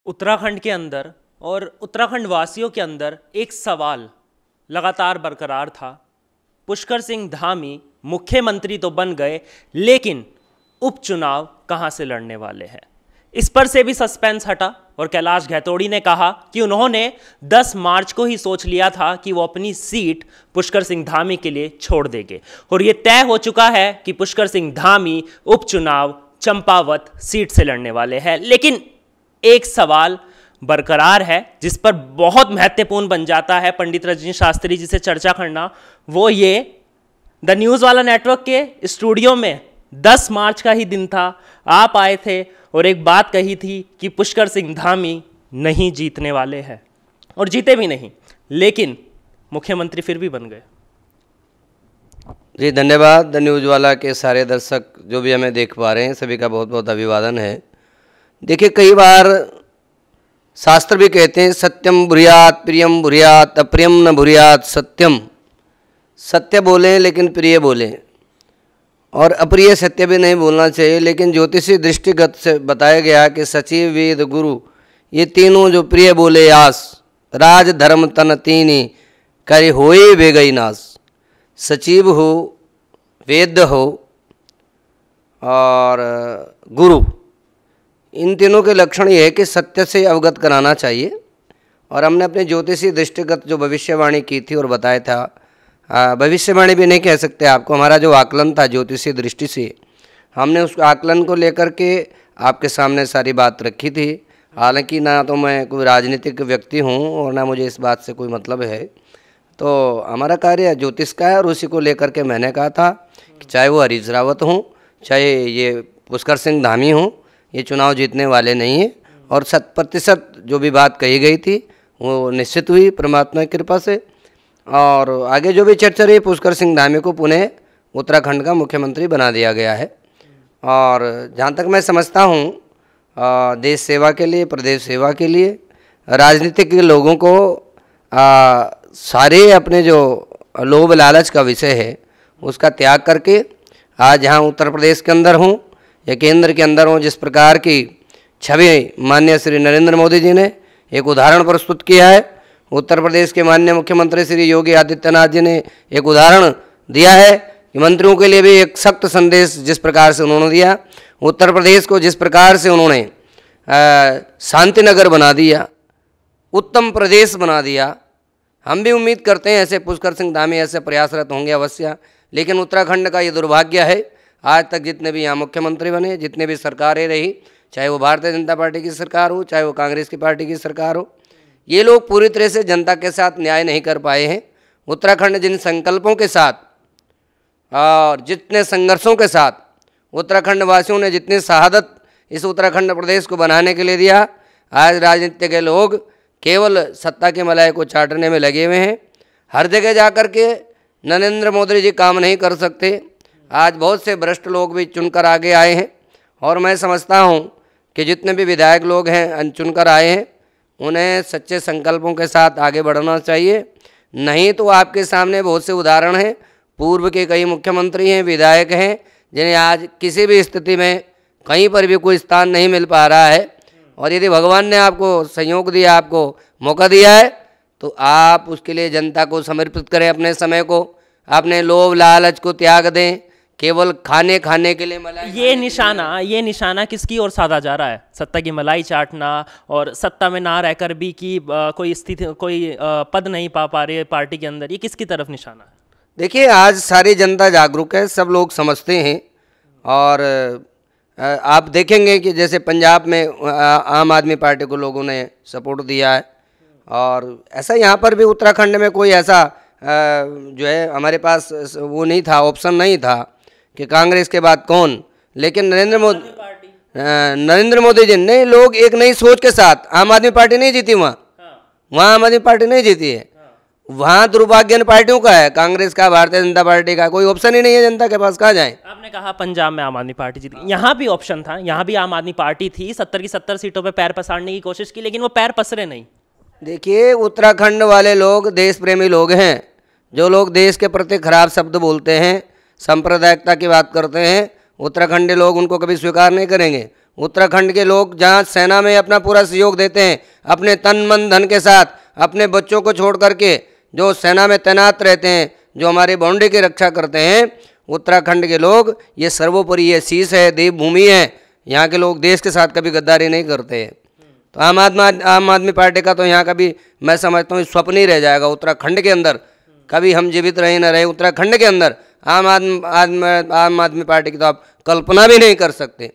उत्तराखंड के अंदर और उत्तराखंड वासियों के अंदर एक सवाल लगातार बरकरार था। पुष्कर सिंह धामी मुख्यमंत्री तो बन गए, लेकिन उपचुनाव कहां से लड़ने वाले हैं, इस पर से भी सस्पेंस हटा। और कैलाश गहतोड़ी ने कहा कि उन्होंने 10 मार्च को ही सोच लिया था कि वो अपनी सीट पुष्कर सिंह धामी के लिए छोड़ देंगे, और ये तय हो चुका है कि पुष्कर सिंह धामी उपचुनाव चंपावत सीट से लड़ने वाले हैं। लेकिन एक सवाल बरकरार है जिस पर बहुत महत्वपूर्ण बन जाता है पंडित रजनी शास्त्री जी से चर्चा करना। वो ये, द न्यूज़ वाला नेटवर्क के स्टूडियो में 10 मार्च का ही दिन था, आप आए थे और एक बात कही थी कि पुष्कर सिंह धामी नहीं जीतने वाले हैं, और जीते भी नहीं, लेकिन मुख्यमंत्री फिर भी बन गए। जी धन्यवाद। द न्यूज़ वाला के सारे दर्शक जो भी हमें देख पा रहे हैं, सभी का बहुत बहुत अभिवादन है। देखिए, कई बार शास्त्र भी कहते हैं सत्यम बुरियात प्रियम बुरियात अप्रियम न बुरियात सत्यम। सत्य बोलें लेकिन प्रिय बोलें, और अप्रिय सत्य भी नहीं बोलना चाहिए। लेकिन ज्योतिषी दृष्टिगत से बताया गया कि सचिव वेद गुरु ये तीनों जो प्रिय बोले आस, राज धर्म तन तीनी करे होए बेगई नास। सचिव हो, वेद हो और गुरु, इन तीनों के लक्षण ये है कि सत्य से अवगत कराना चाहिए। और हमने अपने ज्योतिषी दृष्टिगत जो भविष्यवाणी की थी और बताया था, भविष्यवाणी भी नहीं कह सकते आपको, हमारा जो आकलन था ज्योतिषी दृष्टि से, हमने उस आकलन को लेकर के आपके सामने सारी बात रखी थी। हालांकि ना तो मैं कोई राजनीतिक व्यक्ति हूँ और ना मुझे इस बात से कोई मतलब है, तो हमारा कार्य ज्योतिष का है। और उसी को लेकर के मैंने कहा था कि चाहे वो हरीश रावत हों, चाहे ये पुष्कर सिंह धामी हों, ये चुनाव जीतने वाले नहीं हैं। और 100% जो भी बात कही गई थी वो निश्चित हुई परमात्मा की कृपा से। और आगे जो भी चर्चा रही, पुष्कर सिंह धामी को पुनः उत्तराखंड का मुख्यमंत्री बना दिया गया है। और जहाँ तक मैं समझता हूँ, देश सेवा के लिए, प्रदेश सेवा के लिए, राजनीतिक लोगों को सारे अपने जो लोभ लालच का विषय है उसका त्याग करके आज यहाँ उत्तर प्रदेश के अंदर हूँ या केंद्र के अंदर हूँ, जिस प्रकार की छवि माननीय श्री नरेंद्र मोदी जी ने एक उदाहरण प्रस्तुत किया है, उत्तर प्रदेश के माननीय मुख्यमंत्री श्री योगी आदित्यनाथ जी ने एक उदाहरण दिया है कि मंत्रियों के लिए भी एक सख्त संदेश जिस प्रकार से उन्होंने दिया, उत्तर प्रदेश को जिस प्रकार से उन्होंने शांति नगर बना दिया, उत्तम प्रदेश बना दिया। हम भी उम्मीद करते हैं ऐसे पुष्कर सिंह धामी ऐसे प्रयासरत होंगे अवश्य। लेकिन उत्तराखंड का ये दुर्भाग्य है, आज तक जितने भी यहाँ मुख्यमंत्री बने, जितने भी सरकारें रही, चाहे वो भारतीय जनता पार्टी की सरकार हो, चाहे वो कांग्रेस की पार्टी की सरकार हो, ये लोग पूरी तरह से जनता के साथ न्याय नहीं कर पाए हैं। उत्तराखंड जिन संकल्पों के साथ और जितने संघर्षों के साथ उत्तराखंड वासियों ने जितनी शहादत इस उत्तराखंड प्रदेश को बनाने के लिए दिया, आज राजनीति के लोग केवल सत्ता के मलाई को चाटने में लगे हुए हैं। हर जगह जा कर के नरेंद्र मोदी जी काम नहीं कर सकते। आज बहुत से भ्रष्ट लोग भी चुनकर आगे आए हैं, और मैं समझता हूं कि जितने भी विधायक लोग हैं चुनकर आए हैं, उन्हें सच्चे संकल्पों के साथ आगे बढ़ना चाहिए। नहीं तो आपके सामने बहुत से उदाहरण हैं, पूर्व के कई मुख्यमंत्री हैं, विधायक हैं, जिन्हें आज किसी भी स्थिति में कहीं पर भी कोई स्थान नहीं मिल पा रहा है। और यदि भगवान ने आपको संयोग दिया, आपको मौका दिया है, तो आप उसके लिए जनता को समर्पित करें, अपने समय को, अपने लोभ लालच को त्याग दें, केवल खाने के लिए मलाई। ये निशाना किसकी ओर साधा जा रहा है? सत्ता की मलाई चाटना, और सत्ता में ना रहकर भी कि कोई स्थिति, कोई पद नहीं पा रही है पार्टी के अंदर, ये किसकी तरफ निशाना है? देखिए, आज सारी जनता जागरूक है, सब लोग समझते हैं। और आप देखेंगे कि जैसे पंजाब में आम आदमी पार्टी को लोगों ने सपोर्ट दिया है, और ऐसा यहाँ पर भी उत्तराखंड में कोई ऐसा जो है हमारे पास वो नहीं था, ऑप्शन नहीं था कि कांग्रेस के बाद कौन। लेकिन नरेंद्र मोदी जी नहीं, लोग एक नई सोच के साथ, आम आदमी पार्टी नहीं जीती वहाँ आम आदमी पार्टी नहीं जीती है, वहाँ दुर्भाग्य पार्टियों का है, कांग्रेस का, भारतीय जनता पार्टी का कोई ऑप्शन ही नहीं है जनता के पास। कहाँ जाए? आपने कहा पंजाब में आम आदमी पार्टी जीती, यहाँ भी ऑप्शन था, यहाँ भी आम आदमी पार्टी थी, 70 की 70 सीटों पे पैर पसारने की कोशिश की, लेकिन वो पैर पसरे नहीं। देखिए, उत्तराखंड वाले लोग देश प्रेमी लोग हैं। जो लोग देश के प्रति खराब शब्द बोलते हैं, सांप्रदायिकता की बात करते हैं, उत्तराखंडी लोग उनको कभी स्वीकार नहीं करेंगे। उत्तराखंड के लोग जहाँ सेना में अपना पूरा सहयोग देते हैं, अपने तन मन धन के साथ, अपने बच्चों को छोड़ करके जो सेना में तैनात रहते हैं, जो हमारी बाउंड्री की रक्षा करते हैं, उत्तराखंड के लोग, ये सर्वोपरि ये शीश है, देवभूमि है। यहाँ के लोग देश के साथ कभी गद्दारी नहीं करते हैं। तो आम आदमी पार्टी का तो यहाँ कभी मैं समझता हूँ स्वप्न ही रह जाएगा। उत्तराखंड के अंदर कभी हम जीवित रहे न रहे, उत्तराखंड के अंदर आम आदमी पार्टी की तो आप कल्पना भी नहीं कर सकते।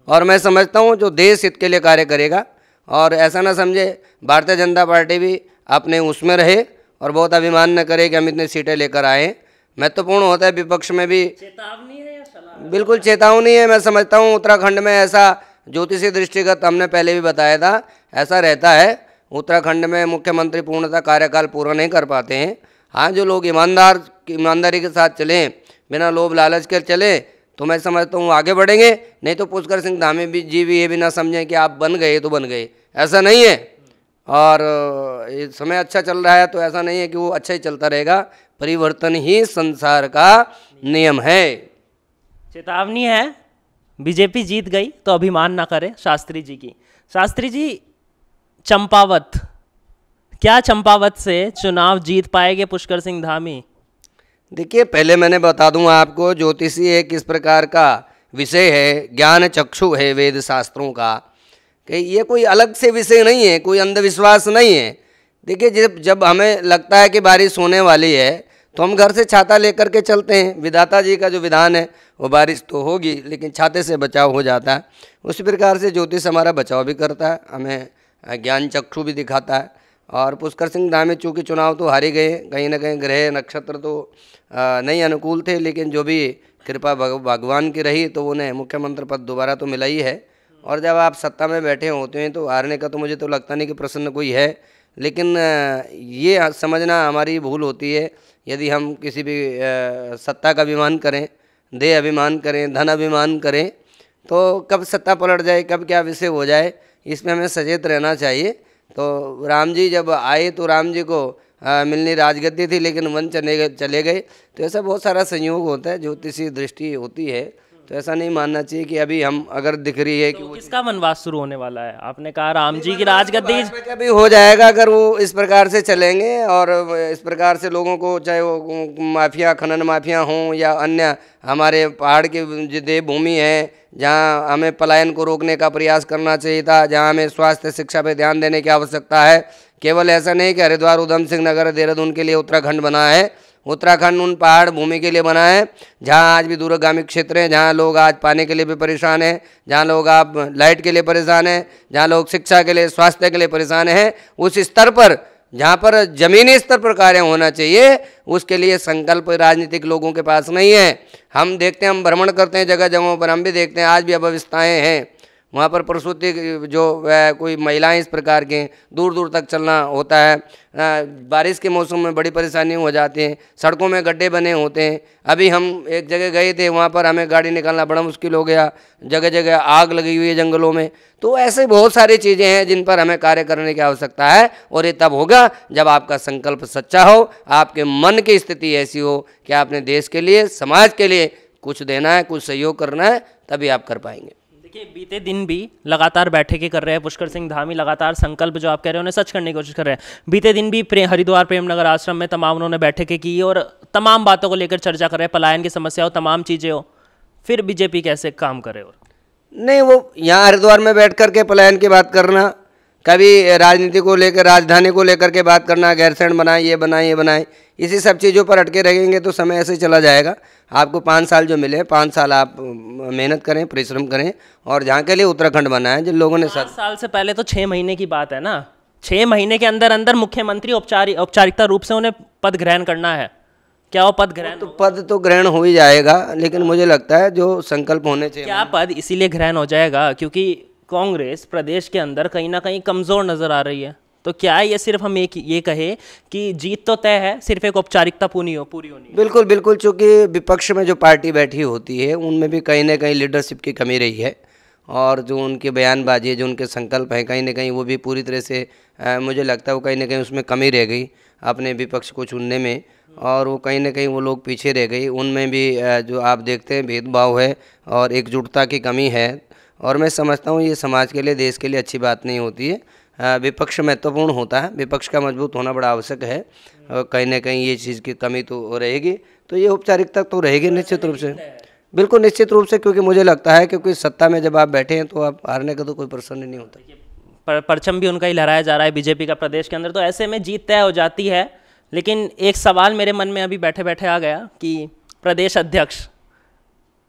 और मैं समझता हूँ जो देश हित के लिए कार्य करेगा, और ऐसा ना समझे भारतीय जनता पार्टी भी अपने उसमें रहे और बहुत अभिमान न करे कि हम इतनी सीटें लेकर आए। महत्वपूर्ण होता है विपक्ष में भी चेतावनी है या सलाह? बिल्कुल चेतावनी है। मैं समझता हूँ उत्तराखंड में ऐसा ज्योतिषी दृष्टिगत हमने पहले भी बताया था, ऐसा रहता है। उत्तराखंड में मुख्यमंत्री पूर्णतः कार्यकाल पूरा नहीं कर पाते हैं। हाँ, जो लोग ईमानदारी के साथ चलें, बिना लोभ लालच के चलें, तो मैं समझता हूँ आगे बढ़ेंगे। नहीं तो पुष्कर सिंह धामी जी भी ये भी ना समझें कि आप बन गए तो बन गए, ऐसा नहीं है। और ये समय अच्छा चल रहा है तो ऐसा नहीं है कि वो अच्छा ही चलता रहेगा। परिवर्तन ही संसार का नियम है। चेतावनी है, बीजेपी जीत गई तो अभिमान ना करें शास्त्री जी की। शास्त्री जी, चंपावत, क्या चंपावत से चुनाव जीत पाएंगे पुष्कर सिंह धामी? देखिए, पहले मैंने बता दूं आपको, ज्योतिषी एक इस प्रकार का विषय है, ज्ञान चक्षु है वेद शास्त्रों का, कि ये कोई अलग से विषय नहीं है, कोई अंधविश्वास नहीं है। देखिए, जब हमें लगता है कि बारिश होने वाली है तो हम घर से छाता लेकर के चलते हैं। विधाता जी का जो विधान है वो बारिश तो होगी लेकिन छाते से बचाव हो जाता है। उसी प्रकार से ज्योतिष हमारा बचाव भी करता है, हमें ज्ञान चक्षु भी दिखाता है। और पुष्कर सिंह धामी चूँकि चुनाव तो हार ही गए, कहीं ना कहीं ग्रह नक्षत्र तो नहीं अनुकूल थे, लेकिन जो भी कृपा भगवान की रही तो उन्हें मुख्यमंत्री पद दोबारा तो मिला ही है। और जब आप सत्ता में बैठे होते हैं तो हारने का तो मुझे तो लगता नहीं कि प्रसन्न कोई है। लेकिन ये समझना हमारी भूल होती है, यदि हम किसी भी सत्ता का अभिमान करें, देह अभिमान करें, धन अभिमान करें, तो कब सत्ता पलट जाए, कब क्या विषय हो जाए, इसमें हमें सचेत रहना चाहिए। तो राम जी जब आए तो राम जी को मिलनी राजगद्दी थी, लेकिन वन चले गए। तो ऐसा बहुत सारा संयोग होता है, ज्योतिषी दृष्टि होती है। तो ऐसा नहीं मानना चाहिए कि अभी हम अगर दिख रही है कि तो किसका वनवास शुरू होने वाला है? आपने कहा राम जी की राजगद्दी कभी हो जाएगा अगर वो इस प्रकार से चलेंगे और इस प्रकार से लोगों को, चाहे वो माफिया, खनन माफिया हों या अन्य हमारे पहाड़ की देवभूमि है जहाँ हमें पलायन को रोकने का प्रयास करना चाहिए था, जहाँ हमें स्वास्थ्य शिक्षा पर ध्यान देने की आवश्यकता है। केवल ऐसा नहीं कि हरिद्वार, उधम सिंह नगर, देहरादून के लिए उत्तराखंड बना है। उत्तराखंड उन पहाड़ भूमि के लिए बना है जहाँ आज भी दूरगामी क्षेत्र हैं, जहाँ लोग आज पानी के लिए भी परेशान हैं, जहाँ लोग आप लाइट के लिए परेशान हैं, जहाँ लोग शिक्षा के लिए, स्वास्थ्य के लिए परेशान हैं। उस स्तर पर जहाँ पर जमीनी स्तर पर कार्य होना चाहिए, उसके लिए संकल्प राजनीतिक लोगों के पास नहीं है। हम देखते हैं, हम भ्रमण करते हैं जगह जगहों पर, हम भी देखते हैं आज भी अव्यवस्थाएँ हैं वहाँ पर। प्रसूति जो कोई महिलाएं इस प्रकार के दूर दूर तक चलना होता है। बारिश के मौसम में बड़ी परेशानी हो जाती है, सड़कों में गड्ढे बने होते हैं। अभी हम एक जगह गए थे, वहाँ पर हमें गाड़ी निकालना बड़ा मुश्किल हो गया, जगह जगह आग लगी हुई है जंगलों में। तो ऐसे बहुत सारी चीज़ें हैं जिन पर हमें कार्य करने की आवश्यकता है, और ये तब होगा जब आपका संकल्प सच्चा हो, आपके मन की स्थिति ऐसी हो कि आपने देश के लिए, समाज के लिए कुछ देना है, कुछ सहयोग करना है, तभी आप कर पाएंगे। बीते दिन भी लगातार बैठकें कर रहे हैं पुष्कर सिंह धामी, लगातार संकल्प जो आप कह रहे हैं उन्हें सच करने की कोशिश कर रहे हैं। बीते दिन भी हरिद्वार प्रेमनगर आश्रम में तमाम उन्होंने बैठकें की और तमाम बातों को लेकर चर्चा कर रहे हैं, पलायन की समस्या हो, तमाम चीज़ें हो। फिर बीजेपी कैसे काम करे? और नहीं, वो यहाँ हरिद्वार में बैठ कर के पलायन की बात करना, कभी राजनीति को लेकर, राजधानी को लेकर के बात करना, गैरसैंण बनाए, ये बनाए, ये बनाए, इसी सब चीज़ों पर अटके रहेंगे तो समय ऐसे ही चला जाएगा। आपको 5 साल जो मिले, 5 साल आप मेहनत करें, परिश्रम करें, और जहाँ के लिए उत्तराखंड बना है, जिन लोगों ने 7 साल से पहले तो 6 महीने की बात है ना, 6 महीने के अंदर अंदर मुख्यमंत्री औपचारिकता रूप से उन्हें पद ग्रहण करना है। क्या वो पद ग्रहण? तो पद तो ग्रहण हो ही जाएगा, लेकिन मुझे लगता है जो संकल्प होने चाहिए। क्या पद इसीलिए ग्रहण हो जाएगा क्योंकि कांग्रेस प्रदेश के अंदर कहीं ना कहीं कमज़ोर नज़र आ रही है? तो क्या ये सिर्फ हम एक ये कहे कि जीत तो तय है, सिर्फ एक औपचारिकता पूरी होनी? बिल्कुल बिल्कुल, चूँकि विपक्ष में जो पार्टी बैठी होती है उनमें भी कहीं ना कहीं लीडरशिप की कमी रही है, और जो उनकी बयानबाजी है, जो उनके संकल्प हैं, कहीं ना कहीं वो भी पूरी तरह से मुझे लगता है वो कहीं ना कहीं उसमें कमी रह गई अपने विपक्ष को चुनने में, और वो कहीं ना कहीं वो लोग पीछे रह गई। उनमें भी जो आप देखते हैं भेदभाव है और एकजुटता की कमी है, और मैं समझता हूँ ये समाज के लिए, देश के लिए अच्छी बात नहीं होती है। विपक्ष महत्वपूर्ण होता है, विपक्ष का मजबूत होना बड़ा आवश्यक है। कहीं ना कहीं ये चीज़ की कमी तो रहेगी, तो ये औपचारिकता तो रहेगी निश्चित रूप से, बिल्कुल निश्चित रूप से, क्योंकि मुझे लगता है क्योंकि सत्ता में जब आप बैठे हैं तो आप हारने का तो कोई प्रश्न ही नहीं होता। परचम भी उनका ही लहराया जा रहा है बीजेपी का प्रदेश के अंदर, तो ऐसे में जीत तय हो जाती है। लेकिन एक सवाल मेरे मन में अभी बैठे बैठे आ गया कि प्रदेश अध्यक्ष,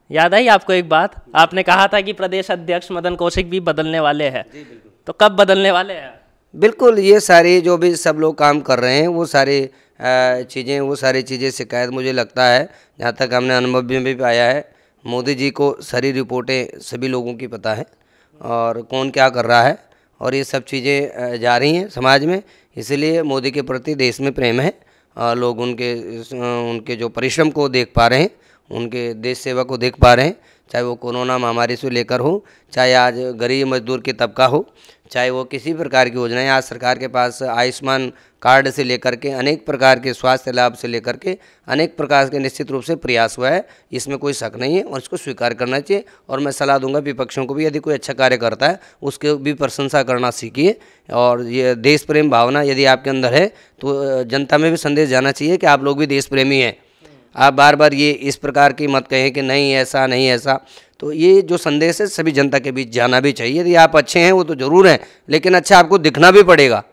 याद आई आपको एक बात, आपने कहा था कि प्रदेश अध्यक्ष मदन कौशिक भी बदलने वाले हैं, तो कब बदलने वाले हैं? बिल्कुल, ये सारी जो भी सब लोग काम कर रहे हैं वो सारी चीज़ें शिकायत मुझे लगता है, जहाँ तक हमने अनुभव में भी पाया है, मोदी जी को सारी रिपोर्टें सभी लोगों की पता है और कौन क्या कर रहा है, और ये सब चीज़ें जा रही हैं समाज में। इसलिए मोदी के प्रति देश में प्रेम है, लोग उनके जो परिश्रम को देख पा रहे हैं, उनके देश सेवा को देख पा रहे हैं, चाहे वो कोरोना महामारी से लेकर हो, चाहे आज गरीब मजदूर की तबका हो, चाहे वो किसी प्रकार की योजनाएं, आज सरकार के पास आयुष्मान कार्ड से लेकर के अनेक प्रकार के स्वास्थ्य लाभ से लेकर के अनेक प्रकार के निश्चित रूप से प्रयास हुआ है, इसमें कोई शक नहीं है और इसको स्वीकार करना चाहिए। और मैं सलाह दूंगा विपक्षों को भी, यदि कोई अच्छा कार्य करता है उसके भी प्रशंसा करना सीखिए, और ये देश प्रेम भावना यदि आपके अंदर है तो जनता में भी संदेश जाना चाहिए कि आप लोग भी देश प्रेमी हैं। आप बार बार ये इस प्रकार की मत कहें कि नहीं ऐसा नहीं ऐसा, तो ये जो संदेश है सभी जनता के बीच जाना भी चाहिए। यदि आप अच्छे हैं वो तो ज़रूर हैं, लेकिन अच्छा आपको दिखना भी पड़ेगा।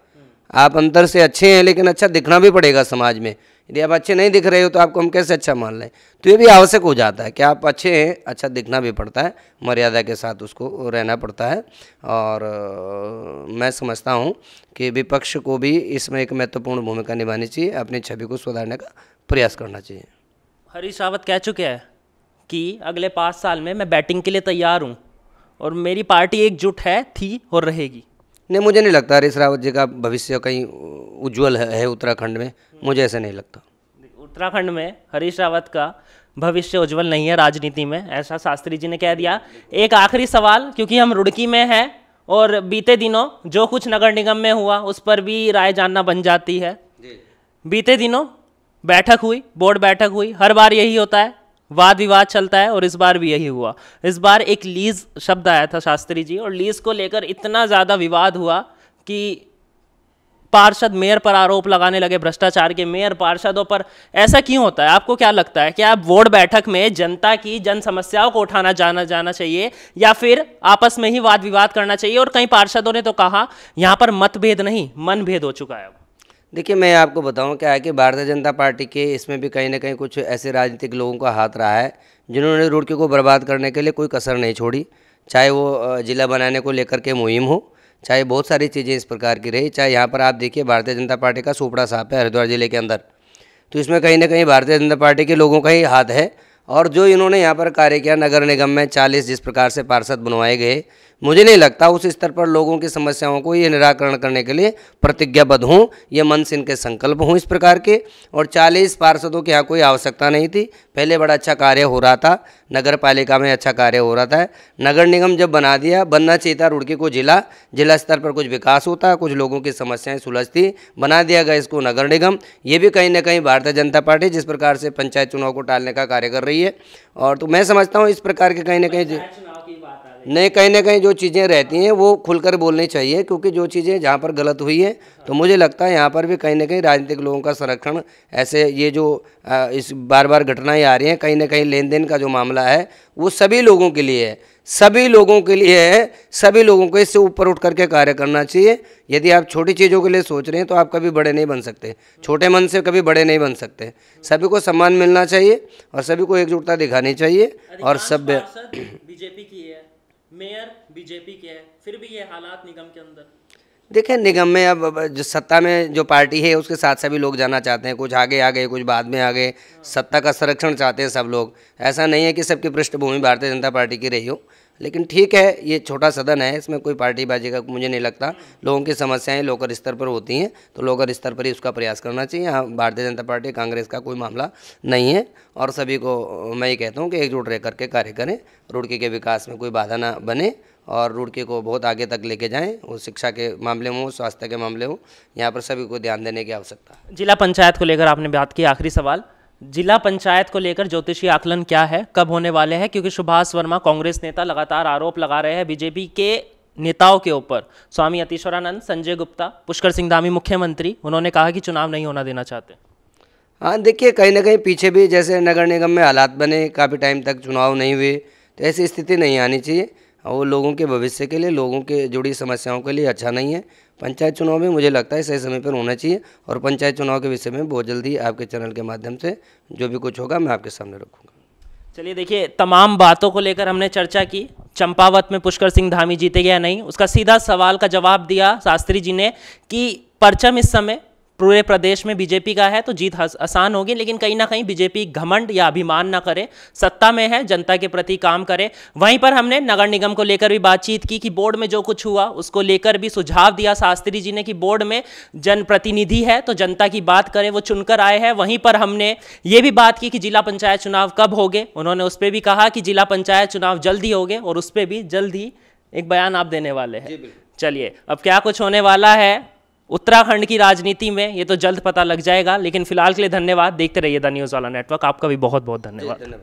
आप अंदर से अच्छे हैं लेकिन अच्छा दिखना भी पड़ेगा समाज में। यदि आप अच्छे नहीं दिख रहे हो तो आपको हम कैसे अच्छा मान लें? तो ये भी आवश्यक हो जाता है कि आप अच्छे हैं, अच्छा दिखना भी पड़ता है, मर्यादा के साथ उसको रहना पड़ता है। और मैं समझता हूँ कि विपक्ष को भी इसमें एक महत्वपूर्ण भूमिका निभानी चाहिए, अपनी छवि को सुधारने का प्रयास करना चाहिए। हरीश रावत कह चुके हैं कि अगले 5 साल में मैं बैटिंग के लिए तैयार हूँ और मेरी पार्टी एकजुट है, थी और रहेगी। नहीं, मुझे नहीं लगता हरीश रावत जी का भविष्य कहीं उज्जवल है उत्तराखंड में, मुझे ऐसा नहीं लगता। उत्तराखंड में हरीश रावत का भविष्य उज्जवल नहीं है राजनीति में, ऐसा शास्त्री जी ने कह दिया। एक आखिरी सवाल, क्योंकि हम रुड़की में हैं और बीते दिनों जो कुछ नगर निगम में हुआ उस पर भी राय जानना बन जाती है। बीते दिनों बैठक हुई, बोर्ड बैठक हुई, हर बार यही होता है, वाद विवाद चलता है और इस बार भी यही हुआ। इस बार एक लीज शब्द आया था शास्त्री जी, और लीज को लेकर इतना ज़्यादा विवाद हुआ कि पार्षद मेयर पर आरोप लगाने लगे भ्रष्टाचार के, मेयर पार्षदों पर। ऐसा क्यों होता है? आपको क्या लगता है? क्या बोर्ड बैठक में जनता की जन समस्याओं को उठाना जाना चाहिए या फिर आपस में ही वाद विवाद करना चाहिए? और कई पार्षदों ने तो कहा यहाँ पर मतभेद नहीं मनभेद हो चुका है। देखिए, मैं आपको बताऊं क्या है कि भारतीय जनता पार्टी के इसमें भी कहीं ना कहीं कुछ ऐसे राजनीतिक लोगों का हाथ रहा है जिन्होंने रुड़की को बर्बाद करने के लिए कोई कसर नहीं छोड़ी। चाहे वो जिला बनाने को लेकर के मुहिम हो, चाहे बहुत सारी चीज़ें इस प्रकार की रही, चाहे यहाँ पर आप देखिए भारतीय जनता पार्टी का सुपड़ा साहब है हरिद्वार जिले के अंदर, तो इसमें कहीं ना कहीं भारतीय जनता पार्टी के लोगों का ही हाथ है। और जो इन्होंने यहाँ पर कार्य किया, नगर निगम में 40 जिस प्रकार से पार्षद बनवाए गए, मुझे नहीं लगता उस स्तर पर लोगों की समस्याओं को ये निराकरण करने के लिए प्रतिज्ञाबद्ध हों, ये मन से इनके संकल्प हों इस प्रकार के। और 40 पार्षदों की यहाँ कोई आवश्यकता नहीं थी, पहले बड़ा अच्छा कार्य हो रहा था, नगर पालिका में अच्छा कार्य हो रहा था। नगर निगम जब बना दिया, बनना चाहिए था रुड़की को जिला स्तर पर कुछ विकास होता, कुछ लोगों की समस्याएं सुलझती, बना दिया गया इसको नगर निगम। ये भी कहीं ना कहीं भारतीय जनता पार्टी जिस प्रकार से पंचायत चुनाव को टालने का कार्य कर रही है। और तो मैं समझता हूँ इस प्रकार के कहीं ना कहीं जो चीज़ें रहती हैं वो खुलकर बोलनी चाहिए, क्योंकि जो चीज़ें जहाँ पर गलत हुई है तो मुझे लगता है यहाँ पर भी कहीं ना कहीं राजनीतिक लोगों का संरक्षण, ऐसे ये जो इस बार बार घटनाएं आ रही हैं, कहीं ना कहीं लेन देन का जो मामला है वो सभी लोगों के लिए है, सभी लोगों के लिए है, सभी लोगों को इससे ऊपर उठ करके कार्य करना चाहिए। यदि आप छोटी चीज़ों के लिए सोच रहे हैं तो आप कभी बड़े नहीं बन सकते, छोटे मन से कभी बड़े नहीं बन सकते। सभी को सम्मान मिलना चाहिए और सभी को एकजुटता दिखानी चाहिए। और सभ्य बीजेपी की है, मेयर बीजेपी के है, फिर भी ये हालात निगम के अंदर। देखिए, निगम में अब जो सत्ता में जो पार्टी है उसके साथ सभी लोग जाना चाहते हैं, कुछ आगे आ गए कुछ बाद में आ गए, सत्ता का संरक्षण चाहते हैं सब लोग। ऐसा नहीं है कि सबकी पृष्ठभूमि भारतीय जनता पार्टी की रही हो, लेकिन ठीक है, ये छोटा सदन है, इसमें कोई पार्टीबाजी का मुझे नहीं लगता। लोगों की समस्याएं लोकल स्तर पर होती हैं तो लोकल स्तर पर ही उसका प्रयास करना चाहिए। यहाँ भारतीय जनता पार्टी कांग्रेस का कोई मामला नहीं है और सभी को मैं ये कहता हूँ कि एकजुट रह करके कार्य करें, रुड़की के विकास में कोई बाधा ना बने और रुड़की को बहुत आगे तक लेके जाएं। वो शिक्षा के मामले में हो, स्वास्थ्य के मामले हो, यहाँ पर सभी को ध्यान देने की आवश्यकता है। जिला पंचायत को लेकर आपने बात की, आखिरी सवाल, जिला पंचायत को लेकर ज्योतिषीय आकलन क्या है, कब होने वाले हैं? क्योंकि सुभाष वर्मा कांग्रेस नेता लगातार आरोप लगा रहे हैं बीजेपी के नेताओं के ऊपर। स्वामी यतीश्वरानंद, संजय गुप्ता, पुष्कर सिंह धामी मुख्यमंत्री, उन्होंने कहा कि चुनाव नहीं होना देना चाहते। हाँ देखिए, कहीं ना कहीं पीछे भी जैसे नगर निगम में हालात बने, काफ़ी टाइम तक चुनाव नहीं हुए, तो ऐसी स्थिति नहीं आनी चाहिए। और वो लोगों के भविष्य के लिए, लोगों के जुड़ी समस्याओं के लिए अच्छा नहीं है। पंचायत चुनाव में मुझे लगता है सही समय पर होना चाहिए, और पंचायत चुनाव के विषय में बहुत जल्दी आपके चैनल के माध्यम से जो भी कुछ होगा मैं आपके सामने रखूँगा। चलिए देखिए, तमाम बातों को लेकर हमने चर्चा की। चंपावत में पुष्कर सिंह धामी जीते या नहीं, उसका सीधा सवाल का जवाब दिया शास्त्री जी ने कि परचम इस समय पूरे प्रदेश में बीजेपी का है तो जीत आसान होगी, लेकिन कहीं ना कहीं बीजेपी घमंड या अभिमान ना करे, सत्ता में है, जनता के प्रति काम करे। वहीं पर हमने नगर निगम को लेकर भी बातचीत की कि बोर्ड में जो कुछ हुआ उसको लेकर भी सुझाव दिया शास्त्री जी ने कि बोर्ड में जनप्रतिनिधि है तो जनता की बात करे, वो चुनकर आए हैं। वहीं पर हमने ये भी बात की कि जिला पंचायत चुनाव कब होंगे, उन्होंने उस पर भी कहा कि जिला पंचायत चुनाव जल्दी होंगे और उस पर भी जल्द ही एक बयान आप देने वाले हैं। चलिए, अब क्या कुछ होने वाला है उत्तराखंड की राजनीति में ये तो जल्द पता लग जाएगा, लेकिन फिलहाल के लिए धन्यवाद। देखते रहिए द न्यूज़ वाला नेटवर्क। आपका भी बहुत बहुत धन्यवाद।